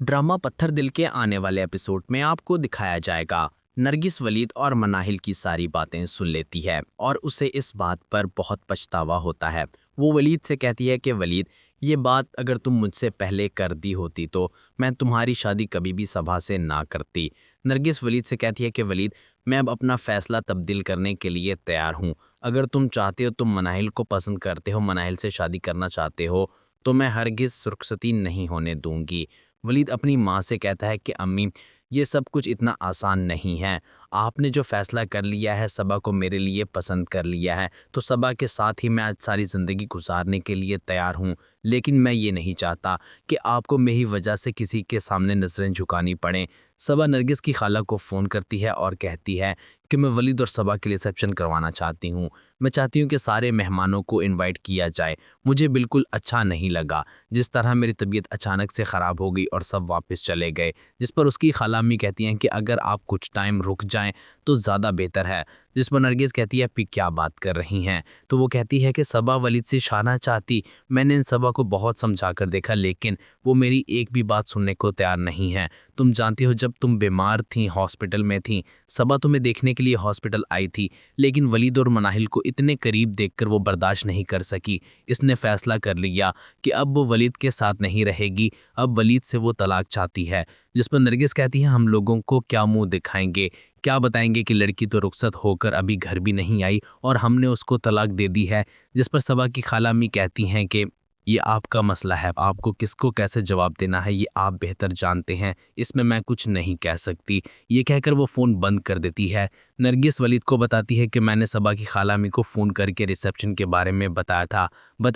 Drama पत्थर दिल के आने वाले एपिसोड में आपको दिखाया जाएगा नरगिस वलीद और मनाहिल की सारी बातें सुन लेती है और उसे इस बात पर बहुत पछतावा होता है। वो वलीद से कहती है कि वलीद, ये बात अगर तुम मुझसे पहले कर दी होती तो मैं तुम्हारी शादी कभी भी सभा से ना करती। नरगिस वलीद से कहती है कि वलीद, मैं अब अपना फैसला तब्दील करने के लिए तैयार हूँ। अगर तुम चाहते हो, तुम मनाहिल को पसंद करते हो, मनाहिल से शादी करना चाहते हो, तो मैं हरगिज़ सुरख्सती नहीं होने दूंगी। वलीद अपनी माँ से कहता है कि अम्मी, ये सब कुछ इतना आसान नहीं है। आपने जो फ़ैसला कर लिया है, सबा को मेरे लिए पसंद कर लिया है, तो सबा के साथ ही मैं आज सारी ज़िंदगी गुजारने के लिए तैयार हूँ। लेकिन मैं ये नहीं चाहता कि आपको मेरी वजह से किसी के सामने नज़रें झुकानी पड़ें। सबा नरगिस की खाला को फ़ोन करती है और कहती है कि मैं वलीद और सबा के लिए रिसेप्शन करवाना चाहती हूँ। मैं चाहती हूँ कि सारे मेहमानों को इनवाइट किया जाए। मुझे बिल्कुल अच्छा नहीं लगा जिस तरह मेरी तबीयत अचानक से ख़राब हो गई और सब वापस चले गए। जिस पर उसकी खाला अम्मी कहती हैं कि अगर आप कुछ टाइम रुक जाएं तो ज़्यादा बेहतर है। जिस पर नरगिस कहती है, पी क्या बात कर रही हैं? तो वो कहती है कि सबा वलीद से शाना चाहती। मैंने इन सबा को बहुत समझा कर देखा, लेकिन वो मेरी एक भी बात सुनने को तैयार नहीं है। तुम जानती हो, जब तुम बीमार थी, हॉस्पिटल में थी, सबा तुम्हें देखने के लिए हॉस्पिटल आई थी, लेकिन वलीद और मनाहिल को इतने करीब देखकर वो बर्दाश्त नहीं कर सकी। इसने फैसला कर लिया कि अब वो वलीद के साथ नहीं रहेगी, अब वलीद से वो तलाक चाहती है। जिस पर नरगिस कहती है, हम लोगों को क्या मुंह दिखाएंगे, क्या बताएंगे कि लड़की तो रुखसत होकर अभी घर भी नहीं आई और हमने उसको तलाक दे दी है। जिस पर सबा की खाला अम्मी कहती हैं कि ये आपका मसला है, आपको किसको कैसे जवाब देना है ये आप बेहतर जानते हैं, इसमें मैं कुछ नहीं कह सकती। ये कहकर वो फ़ोन बंद कर देती है। नरगिस वलीद को बताती है कि मैंने सबा की खाला अम्मी को फ़ोन करके रिसेप्शन के बारे में बताया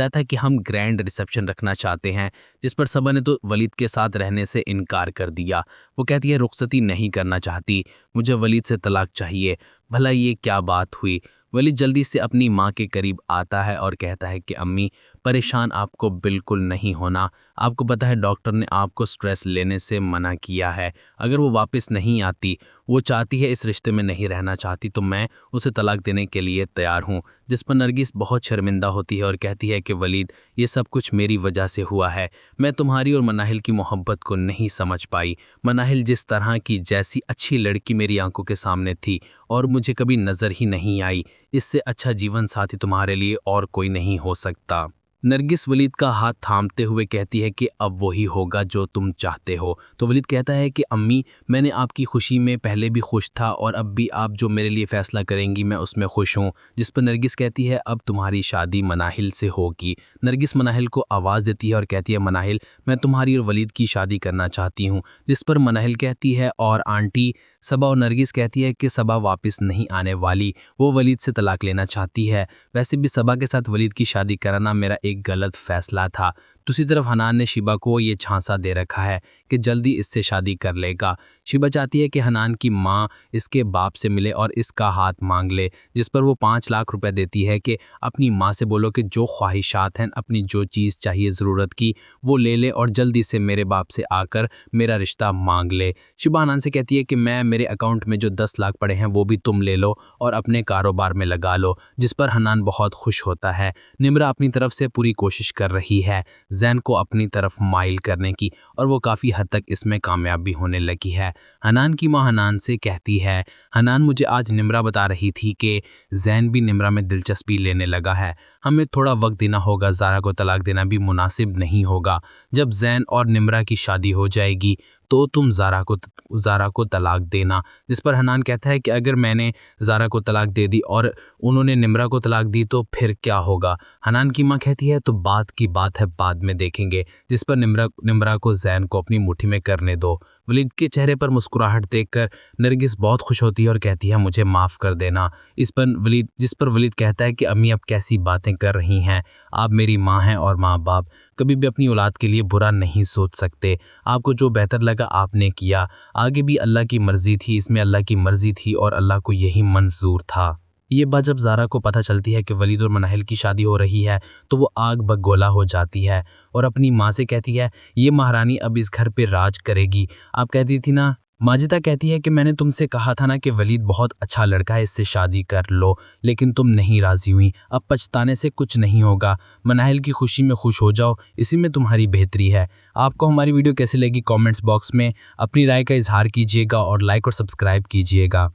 था कि हम ग्रैंड रिसेप्शन रखना चाहते हैं। जिस पर सबा ने तो वलीद के साथ रहने से इनकार कर दिया। वो कहती है, रुखसती नहीं करना चाहती, मुझे वलीद से तलाक चाहिए। भला ये क्या बात हुई? वलीद जल्दी से अपनी माँ के करीब आता है और कहता है कि अम्मी, परेशान आपको बिल्कुल नहीं होना। आपको पता है, डॉक्टर ने आपको स्ट्रेस लेने से मना किया है। अगर वो वापस नहीं आती, वो चाहती है इस रिश्ते में नहीं रहना चाहती, तो मैं उसे तलाक देने के लिए तैयार हूँ। जिस पर नरगिस बहुत शर्मिंदा होती है और कहती है कि वलीद, ये सब कुछ मेरी वजह से हुआ है। मैं तुम्हारी और मनाहिल की मोहब्बत को नहीं समझ पाई। मनाहिल जिस तरह की जैसी अच्छी लड़की मेरी आंखों के सामने थी और मुझे कभी नज़र ही नहीं आई। इससे अच्छा जीवन साथी तुम्हारे लिए और कोई नहीं हो सकता। नरगिस वलीद का हाथ थामते हुए कहती है कि अब वही होगा जो तुम चाहते हो। तो वलीद कहता है कि अम्मी, मैंने आपकी खुशी में पहले भी खुश था और अब भी आप जो मेरे लिए फ़ैसला करेंगी मैं उसमें खुश हूँ। जिस पर नरगिस कहती है, अब तुम्हारी शादी मनाहिल से होगी। नरगिस मनाहिल को आवाज़ देती है और कहती है, मनाहिल, मैं तुम्हारी और वलीद की शादी करना चाहती हूँ। जिस पर मनाहिल कहती है, और आंटी? सबा और नरगिस कहती है कि सबा वापस नहीं आने वाली, वो वलीद से तलाक लेना चाहती है। वैसे भी सबा के साथ वलीद की शादी कराना मेरा एक गलत फैसला था। दूसरी तरफ हनान ने शिबा को ये झांसा दे रखा है कि जल्दी इससे शादी कर लेगा। शिबा चाहती है कि हनान की माँ इसके बाप से मिले और इसका हाथ मांग ले। जिस पर वो 5 लाख रुपए देती है कि अपनी माँ से बोलो कि जो ख्वाहिशात हैं, अपनी जो चीज़ चाहिए ज़रूरत की, वो ले ले और जल्दी से मेरे बाप से आकर मेरा रिश्ता मांग ले। शिबा हनान से कहती है कि मैं मेरे अकाउंट में जो 10 लाख पड़े हैं वो भी तुम ले लो और अपने कारोबार में लगा लो। जिस पर हनान बहुत खुश होता है। निम्रा अपनी तरफ से पूरी कोशिश कर रही है जैन को अपनी तरफ माइल करने की, और वो काफ़ी हद तक इसमें कामयाब भी होने लगी है। हनान की माँ हनान से कहती है, हनान, मुझे आज निम्रा बता रही थी कि जैन भी निम्रा में दिलचस्पी लेने लगा है। हमें थोड़ा वक्त देना होगा, ज़ारा को तलाक देना भी मुनासिब नहीं होगा। जब जैन और निम्रा की शादी हो जाएगी तो तुम ज़ारा को तलाक देना। जिस पर हनान कहता है कि अगर मैंने ज़ारा को तलाक दे दी और उन्होंने निम्रा को तलाक दी तो फिर क्या होगा? हनान की माँ कहती है, तो बात की बात है, बाद में देखेंगे। जिस पर निम्रा को जैन को अपनी मुट्ठी में करने दो। वलीद के चेहरे पर मुस्कुराहट देखकर नरगिस बहुत खुश होती है और कहती है, मुझे माफ़ कर देना। जिस पर वलीद कहता है कि अम्मी, अब कैसी बातें कर रही हैं? आप मेरी माँ हैं और माँ बाप कभी भी अपनी औलाद के लिए बुरा नहीं सोच सकते। आपको जो बेहतर लगा आपने किया। आगे भी अल्लाह की मर्ज़ी थी, इसमें अल्लाह की मर्ज़ी थी और अल्लाह को यही मंजूर था। ये बात जब ज़ारा को पता चलती है कि वलीद और मनाहिल की शादी हो रही है तो वो आग बगोला हो जाती है और अपनी माँ से कहती है, ये महारानी अब इस घर पे राज करेगी। आप कहती थी ना, माजिदा कहती है कि मैंने तुमसे कहा था ना कि वलीद बहुत अच्छा लड़का है, इससे शादी कर लो, लेकिन तुम नहीं राज़ी हुई। अब पछताने से कुछ नहीं होगा, मनाहिल की खुशी में खुश हो जाओ, इसी में तुम्हारी बेहतरी है। आपको हमारी वीडियो कैसी लगी कमेंट्स बॉक्स में अपनी राय का इजहार कीजिएगा और लाइक और सब्सक्राइब कीजिएगा।